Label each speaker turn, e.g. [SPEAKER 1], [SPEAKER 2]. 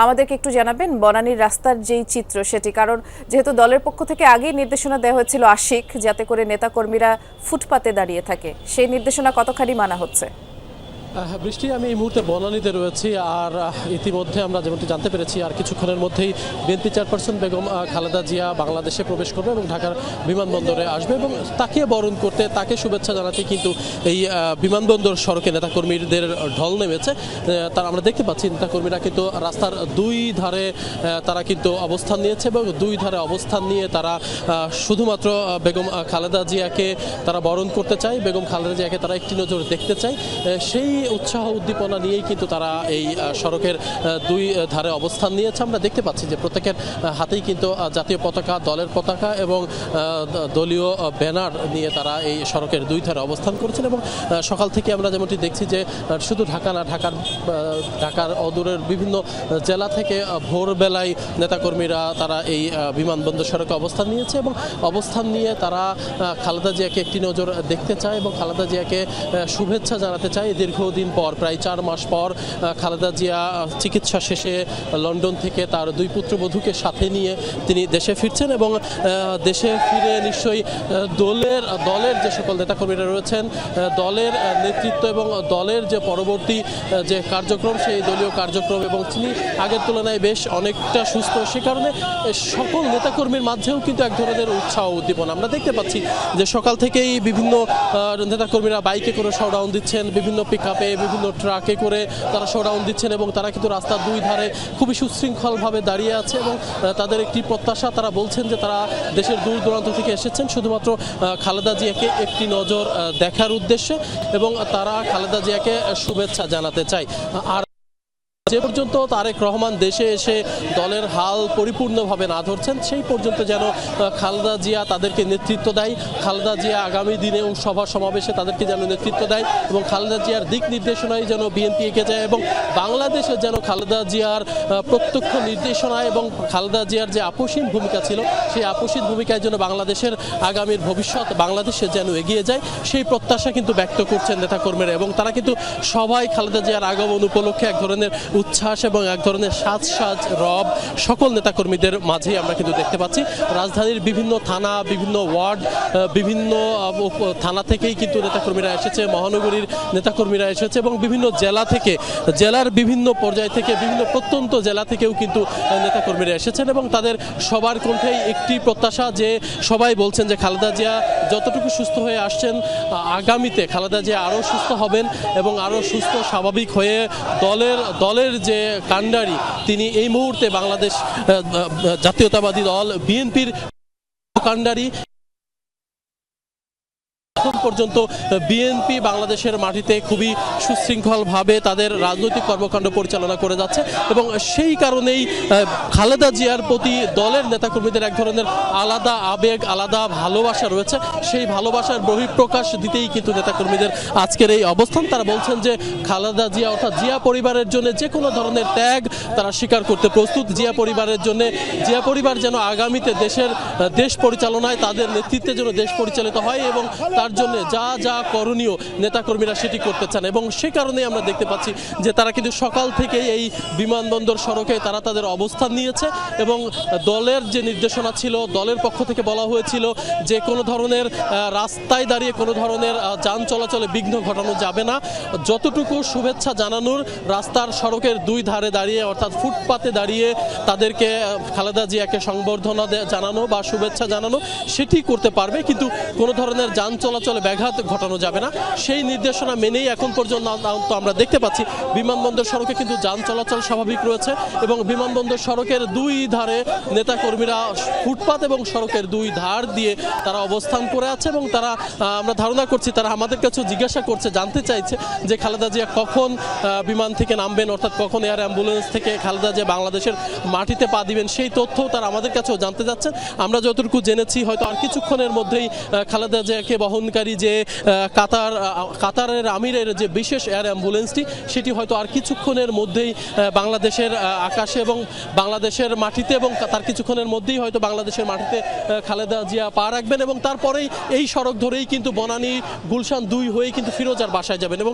[SPEAKER 1] আমাদেরকে একটু জানাবেন বনানীর রাস্তার যেই চিত্র সেটি, কারণ যেহেতু দলের পক্ষ থেকে আগেই নির্দেশনা দেওয়া হয়েছিল আশিক যাতে করে নেতাকর্মীরা ফুটপাতে দাঁড়িয়ে থাকে, সেই নির্দেশনা কতখানি মানা হচ্ছে?
[SPEAKER 2] বৃষ্টি, আমি এই মুহূর্তে বনানীতে রয়েছি। আর ইতিমধ্যে আমরা যেমনটি জানতে পেরেছি আর কিছুক্ষণের মধ্যেই বিএনপি চেয়ারপারসন বেগম খালেদা জিয়া বাংলাদেশে প্রবেশ করবে এবং ঢাকার বিমানবন্দরে আসবে এবং তাকে বরণ করতে, তাকে শুভেচ্ছা জানাতে কিন্তু এই বিমানবন্দর সড়কে নেতাকর্মীদের ঢল নেমেছে। তারা আমরা দেখতে পাচ্ছি নেতাকর্মীরা কিন্তু রাস্তার দুই ধারে তারা কিন্তু অবস্থান নিয়েছে এবং দুই ধারে অবস্থান নিয়ে তারা শুধুমাত্র বেগম খালেদা জিয়াকে তারা বরণ করতে চায়, বেগম খালেদা জিয়াকে তারা একটি নজর দেখতে চায়। সেই উৎসাহ উদ্দীপনা নিয়েই কিন্তু তারা এই সড়কের দুই ধারে অবস্থান নিয়েছে। আমরা দেখতে পাচ্ছি যে প্রত্যেকের হাতেই কিন্তু জাতীয় পতাকা, দলের পতাকা এবং দলীয় ব্যানার নিয়ে তারা এই সড়কের দুই ধারে অবস্থান করেছেন এবং সকাল থেকে আমরা যেমনটি দেখছি যে শুধু ঢাকা না, ঢাকার অদূরের বিভিন্ন জেলা থেকে ভোরবেলায় নেতাকর্মীরা তারা এই বিমানবন্দর সড়কে অবস্থান নিয়েছে এবং অবস্থান নিয়ে তারা খালেদা জিয়াকে একটি নজর দেখতে চায় এবং খালেদা জিয়াকে শুভেচ্ছা জানাতে চায়। দীর্ঘদিন পর, প্রায় 4 মাস পর খালেদা জিয়া চিকিৎসা শেষে লন্ডন থেকে তার দুই পুত্রবধূকে সাথে নিয়ে তিনি দেশে ফিরছেন এবং দেশে ফিরে নিশ্চয়ই দলের যে সকল নেতাকর্মীরা রয়েছেন, দলের নেতৃত্ব এবং দলের যে পরবর্তী যে কার্যক্রম, সেই দলীয় কার্যক্রম এবং তিনি আগের তুলনায় বেশ অনেকটা সুস্থ, সে কারণে সকল নেতাকর্মীর মাঝেও কিন্তু এক ধরনের উৎসাহ উদ্দীপনা আমরা দেখতে পাচ্ছি যে সকাল থেকেই বিভিন্ন নেতাকর্মীরা বাইকে করে শোডাউন দিচ্ছেন, বিভিন্ন পিকআপে, বিভিন্ন ট্রাকে করে তারা শোডাউন দিচ্ছেন এবং তারা কিন্তু রাস্তার দুই ধারে খুবই সুশৃঙ্খলভাবে দাঁড়িয়ে আছে এবং তাদের একটি প্রত্যাশা, তারা বলছেন যে তারা দেশের দূর দূরান্ত থেকে এসেছেন শুধুমাত্র খালেদা জিয়াকে একটি নজর দেখার উদ্দেশ্যে এবং তারা খালেদা জিয়াকে শুভেচ্ছা জানাতে চায়। আর যে পর্যন্ত তারেক রহমান দেশে এসে দলের হাল পরিপূর্ণভাবে না ধরছেন সেই পর্যন্ত যেন খালেদা জিয়া তাদেরকে নেতৃত্ব দেয়, খালেদা জিয়া আগামী দিনে সভা সমাবেশে তাদেরকে যেন নেতৃত্ব দেয় এবং খালেদা জিয়ার দিক নির্দেশনায় যেন বিএনপি এগিয়ে যায় এবং বাংলাদেশে যেন খালেদা জিয়ার প্রত্যক্ষ নির্দেশনায় এবং খালেদা জিয়ার যে আপসীন ভূমিকা ছিল সেই আপসীন ভূমিকায় যেন বাংলাদেশের আগামীর ভবিষ্যৎ বাংলাদেশে যেন এগিয়ে যায় সেই প্রত্যাশা কিন্তু ব্যক্ত করছেন নেতাকর্মীরা এবং তারা কিন্তু সবাই খালেদা জিয়ার আগমন উপলক্ষে এক ধরনের উচ্ছ্বাস এবং এক ধরনের সাজ রব সকল নেতাকর্মীদের মাঝেই আমরা কিন্তু দেখতে পাচ্ছি। রাজধানীর বিভিন্ন থানা, বিভিন্ন ওয়ার্ড, বিভিন্ন থানা থেকেই কিন্তু নেতাকর্মীরা এসেছে, মহানগরীর নেতাকর্মীরা এসেছে এবং বিভিন্ন জেলা থেকে, জেলার বিভিন্ন পর্যায় থেকে, বিভিন্ন প্রত্যন্ত জেলা থেকেও কিন্তু নেতাকর্মীরা এসেছেন এবং তাদের সবার কণ্ঠেই একটি প্রত্যাশা যে সবাই বলছেন যে খালেদা জিয়া যতটুকু সুস্থ হয়ে আসছেন আগামীতে খালেদা জিয়া আরও সুস্থ হবেন এবং আরও সুস্থ স্বাভাবিক হয়ে দলের যে কাণ্ডারি তিনি এই মুহূর্তে বাংলাদেশ জাতীয়তাবাদী দল বিএনপির কাণ্ডারি। এখন পর্যন্ত বিএনপি বাংলাদেশের মাটিতে খুবই সুশৃঙ্খলভাবে তাদের রাজনৈতিক কর্মকাণ্ড পরিচালনা করে যাচ্ছে এবং সেই কারণেই খালেদা জিয়ার প্রতি দলের নেতাকর্মীদের এক ধরনের আলাদা আবেগ, আলাদা ভালোবাসা রয়েছে। সেই ভালোবাসার বহিঃপ্রকাশ দিতেই কিন্তু নেতাকর্মীদের আজকের এই অবস্থান। তারা বলছেন যে খালেদা জিয়া অর্থাৎ জিয়া পরিবারের জন্য যে কোনো ধরনের ত্যাগ তারা স্বীকার করতে প্রস্তুত। জিয়া পরিবারের জন্য, জিয়া পরিবার যেন আগামীতে দেশ পরিচালনায় তাদের নেতৃত্বে যেন দেশ পরিচালিত হয় এবং তার জন্য যা করণীয় নেতাকর্মীরা সেটি করতে চান এবং সে কারণেই আমরা দেখতে পাচ্ছি যে তারা কিন্তু সকাল থেকেই এই বিমানবন্দর সড়কে তারা তাদের অবস্থান নিয়েছে এবং দলের যে নির্দেশনা ছিল, দলের পক্ষ থেকে বলা হয়েছিল যে কোনো ধরনের রাস্তায় দাঁড়িয়ে কোনো ধরনের যান চলাচলে বিঘ্ন ঘটানো যাবে না, যতটুকু শুভেচ্ছা জানানোর রাস্তার সড়কের দুই ধারে দাঁড়িয়ে অর্থাৎ ফুটপাতে দাঁড়িয়ে তাদেরকে খালেদা জিয়াকে সংবর্ধনা জানানো বা শুভেচ্ছা জানানো সেটি করতে পারবে, কিন্তু কোনো ধরনের যান চলাচলে ব্যাঘাত ঘটানো যাবে না। সেই নির্দেশনা মেনেই এখন পর্যন্ত আমরা দেখতে পাচ্ছি বিমানবন্দর সড়কে কিন্তু যান চলাচল স্বাভাবিক রয়েছে এবং বিমানবন্দর সড়কের দুই ধারে নেতাকর্মীরা ফুটপাত এবং সড়কের দুই ধার দিয়ে তারা অবস্থান করে আছে এবং তারা, আমরা ধারণা করছি তারা আমাদের কাছেও জিজ্ঞাসা করছে, জানতে চাইছে যে খালেদা জিয়া কখন বিমান থেকে নামবেন, অর্থাৎ কখন এয়ার অ্যাম্বুলেন্স থেকে খালেদা জিয়া বাংলাদেশের মাটিতে পা দিবেন সেই তথ্য তারা আমাদের কাছেও জানতে যাচ্ছেন। আমরা যতটুকু জেনেছি হয়তো আর কিছুক্ষণের মধ্যেই খালেদা জিয়াকে বহনকারী যে কাতারের আমিরের যে বিশেষ এয়ার অ্যাম্বুলেন্সটি সেটি হয়তো আর কিছুক্ষণের মধ্যেই বাংলাদেশের আকাশে এবং বাংলাদেশের মাটিতে এবং তার কিছুক্ষণের মধ্যেই হয়তো বাংলাদেশের মাটিতে খালেদা জিয়া পা রাখবেন এবং তারপরেই এই সড়ক ধরেই কিন্তু বনানী গুলশান 2 হয়ে কিন্তু ফিরোজার বাসায় যাবেন এবং